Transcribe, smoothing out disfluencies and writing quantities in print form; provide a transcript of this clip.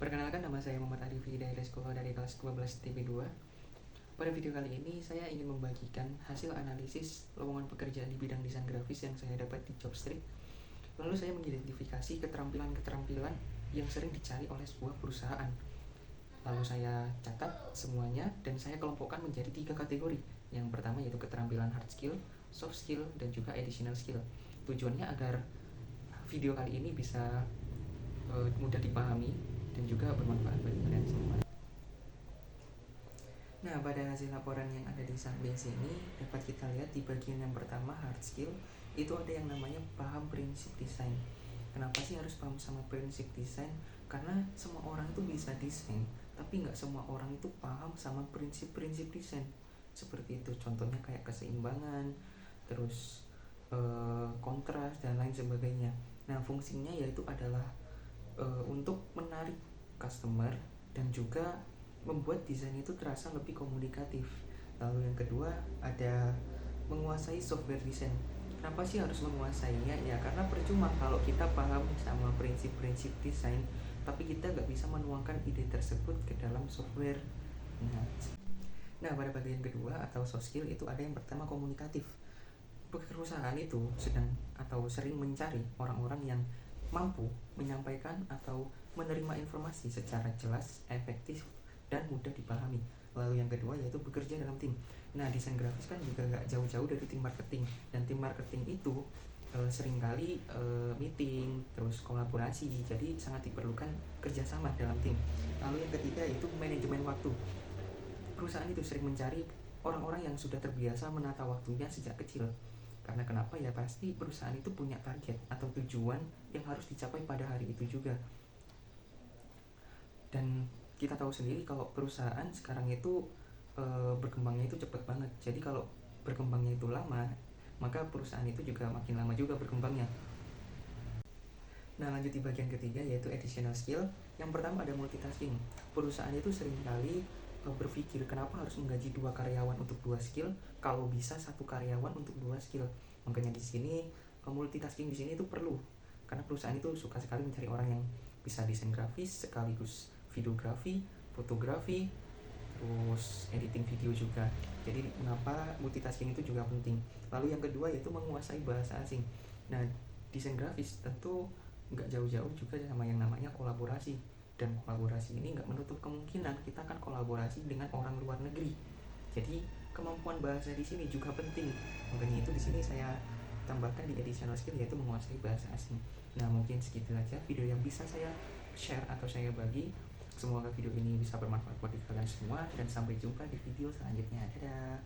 Perkenalkan, nama saya Muhammad Arif Hidayat dari kelas 12 TP2. Pada video kali ini saya ingin membagikan hasil analisis lowongan pekerjaan di bidang desain grafis yang saya dapat di Jobstreet. Lalu saya mengidentifikasi keterampilan-keterampilan yang sering dicari oleh sebuah perusahaan. Lalu saya catat semuanya dan saya kelompokkan menjadi 3 kategori. Yang pertama yaitu keterampilan hard skill, soft skill, dan juga additional skill. Tujuannya agar video kali ini bisa mudah dipahami dan juga bermanfaat bagi kalian semua. Nah, pada hasil laporan yang ada di samping sini dapat kita lihat di bagian yang pertama hard skill itu ada yang namanya paham prinsip desain. Kenapa sih harus paham sama prinsip desain? Karena semua orang itu bisa desain, tapi nggak semua orang itu paham sama prinsip-prinsip desain. Seperti itu, contohnya kayak keseimbangan, terus kontras dan lain sebagainya. Nah, fungsinya yaitu adalah untuk menarik customer dan juga membuat desain itu terasa lebih komunikatif. Lalu yang kedua ada menguasai software desain. Kenapa sih harus menguasainya? Ya karena percuma kalau kita paham sama prinsip-prinsip desain tapi kita nggak bisa menuangkan ide tersebut ke dalam software. Nah, pada bagian kedua atau soft skill itu ada yang pertama komunikatif. Perusahaan itu sedang atau sering mencari orang-orang yang mampu menyampaikan atau menerima informasi secara jelas, efektif, dan mudah dipahami. Lalu yang kedua yaitu bekerja dalam tim. Nah, desain grafis kan juga gak jauh-jauh dari tim marketing. Dan tim marketing itu seringkali meeting, terus kolaborasi. Jadi sangat diperlukan kerjasama dalam tim. Lalu yang ketiga yaitu manajemen waktu. Perusahaan itu sering mencari orang-orang yang sudah terbiasa menata waktunya sejak kecil. Karena kenapa ya, pasti perusahaan itu punya target atau tujuan yang harus dicapai pada hari itu juga. Dan kita tahu sendiri kalau perusahaan sekarang itu berkembangnya itu cepat banget. Jadi kalau berkembangnya itu lama, maka perusahaan itu juga makin lama juga berkembangnya. Nah, lanjut di bagian ketiga yaitu additional skill. Yang pertama ada multitasking. Perusahaan itu seringkali berpikir kenapa harus menggaji 2 karyawan untuk 2 skill kalau bisa 1 karyawan untuk 2 skill. Makanya di sini multitasking di sini itu perlu. Karena perusahaan itu suka sekali mencari orang yang bisa desain grafis sekaligus videografi, fotografi, terus editing video juga. Jadi mengapa multitasking itu juga penting. Lalu yang kedua yaitu menguasai bahasa asing. Nah, desain grafis tentu nggak jauh-jauh juga sama yang namanya kolaborasi. Dan kolaborasi ini nggak menutup kemungkinan kita akan kolaborasi dengan orang luar negeri. Jadi kemampuan bahasa di sini juga penting. Makanya itu di sini saya tambahkan di additional skill yaitu menguasai bahasa asing. Nah, mungkin segitu aja video yang bisa saya share atau saya bagi. Semoga video ini bisa bermanfaat buat kalian semua dan sampai jumpa di video selanjutnya. Dadah.